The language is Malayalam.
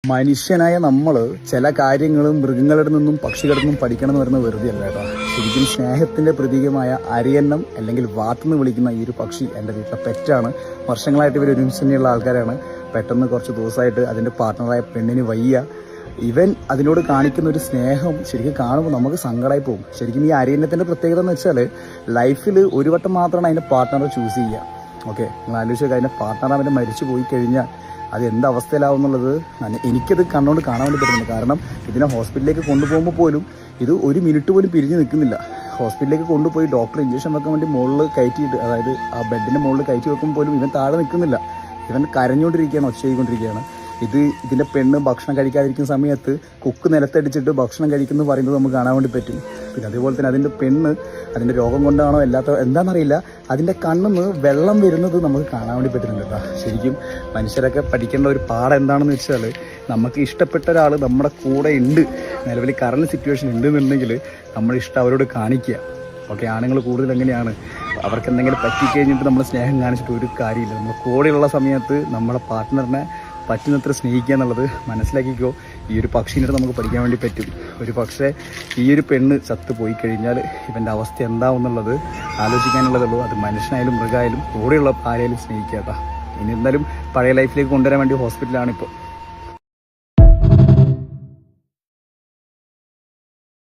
മനുഷ്യനായ നമ്മൾ ചില കാര്യങ്ങളും മൃഗങ്ങളുടെ നിന്നും പക്ഷികളിൽ നിന്നും പഠിക്കണം എന്ന് പറയുന്നത് വെറുതെ അല്ല കേട്ടോ. ശരിക്കും സ്നേഹത്തിന്റെ പ്രതീകമായ അരിയന്നം അല്ലെങ്കിൽ വാത്തെന്ന് വിളിക്കുന്ന ഈ ഒരു പക്ഷി എൻ്റെ വീട്ടിലെ പെറ്റാണ്. വർഷങ്ങളായിട്ട് ഇവർ ഒരുമിച്ച് തന്നെയുള്ള ആൾക്കാരാണ്. പെട്ടെന്ന് കുറച്ച് ദിവസമായിട്ട് അതിൻ്റെ പാർട്ട്ണറായ പെണ്ണിന് വയ്യ. ഇവൻ അതിനോട് കാണിക്കുന്ന ഒരു സ്നേഹം ശരിക്കും കാണുമ്പോൾ നമുക്ക് സങ്കടമായി പോകും. ശരിക്കും ഈ അരിയന്നത്തിൻ്റെ പ്രത്യേകത എന്ന് വെച്ചാൽ ലൈഫിൽ ഒരു വട്ടം മാത്രമാണ് അതിൻ്റെ പാർട്ട്ണറെ ചൂസ് ചെയ്യുക. ഓക്കെ, നിങ്ങൾ ആലോചിച്ചൊക്കെ അതിൻ്റെ പാർട്ട്ണർ അവൻ്റെ മരിച്ചു പോയി കഴിഞ്ഞാൽ അത് എന്ത് അവസ്ഥയിലാവും എന്നുള്ളത് എനിക്കത് കണ്ടുകൊണ്ട് കാണാൻ വേണ്ടി പറ്റുന്നുണ്ട്. കാരണം ഇതിനെ ഹോസ്പിറ്റലിലേക്ക് കൊണ്ടുപോകുമ്പോൾ പോലും ഇത് ഒരു മിനിറ്റ് പോലും പിരിഞ്ഞ് നിൽക്കുന്നില്ല. ഹോസ്പിറ്റലിലേക്ക് കൊണ്ടുപോയി ഡോക്ടർ ഇഞ്ചക്ഷൻ വെക്കാൻ വേണ്ടി മുകളിൽ കയറ്റിയിട്ട്, അതായത് ആ ബെഡിൻ്റെ മുകളിൽ കയറ്റി വെക്കുമ്പോൾ പോലും ഇവൻ താഴെ നിൽക്കുന്നില്ല. ഇവൻ കരഞ്ഞുകൊണ്ടിരിക്കുകയാണ്, ഒച്ച ചെയ്തുകൊണ്ടിരിക്കുകയാണ്. ഇതിൻ്റെ പെണ്ണ് ഭക്ഷണം കഴിക്കാതിരിക്കുന്ന സമയത്ത് കുക്ക് നിലത്തടിച്ചിട്ട് ഭക്ഷണം കഴിക്കുന്നു പറയുന്നത് നമുക്ക് കാണാൻ വേണ്ടി പറ്റും. പിന്നെ അതേപോലെ തന്നെ അതിൻ്റെ പെണ്ണ് അതിൻ്റെ രോഗം കൊണ്ടാണോ എന്താണെന്നറിയില്ല, അതിൻ്റെ കണ്ണിന്ന് വെള്ളം വരുന്നത് നമുക്ക് കാണാൻ വേണ്ടി പറ്റുന്നുണ്ട് കേട്ടോ. ശരിക്കും മനുഷ്യരൊക്കെ പഠിക്കേണ്ട ഒരു പാഠം എന്താണെന്ന് വെച്ചാൽ, നമുക്ക് ഇഷ്ടപ്പെട്ട ഒരാൾ നമ്മുടെ കൂടെ ഉണ്ട്, നിലവിൽ കറണ്ട് സിറ്റുവേഷൻ ഉണ്ടെന്നുണ്ടെങ്കിൽ നമ്മൾ ഇഷ്ടം അവരോട് കാണിക്കുക. ഓക്കെ, ആണുങ്ങൾ കൂടുതൽ എങ്ങനെയാണ്, അവർക്ക് എന്തെങ്കിലും പറ്റിക്കഴിഞ്ഞിട്ട് നമ്മൾ സ്നേഹം കാണിച്ചിട്ട് ഒരു കാര്യമില്ല. നമ്മൾ കൂടെയുള്ള സമയത്ത് നമ്മുടെ പാർട്ട്ണറിനെ പറ്റുന്നത്ര സ്നേഹിക്കുക എന്നുള്ളത് മനസ്സിലാക്കിക്കോ. ഈ ഒരു പക്ഷീനെ നമുക്ക് പഠിക്കാൻ വേണ്ടി പറ്റും. ഒരു പക്ഷേ ഈ ഒരു പെണ്ണ് ചത്തു പോയി കഴിഞ്ഞാൽ ഇവൻ്റെ അവസ്ഥ എന്താവും എന്നുള്ളത് ആലോചിക്കാനുള്ളതുള്ളൂ. അത് മനുഷ്യനായാലും മൃഗമായാലും കൂടെയുള്ള ആരെയാലും സ്നേഹിക്കുക കേട്ടോ. ഇനി എന്തായാലും പഴയ ലൈഫിലേക്ക് കൊണ്ടുവരാൻ വേണ്ടി ഹോസ്പിറ്റലാണിപ്പോൾ.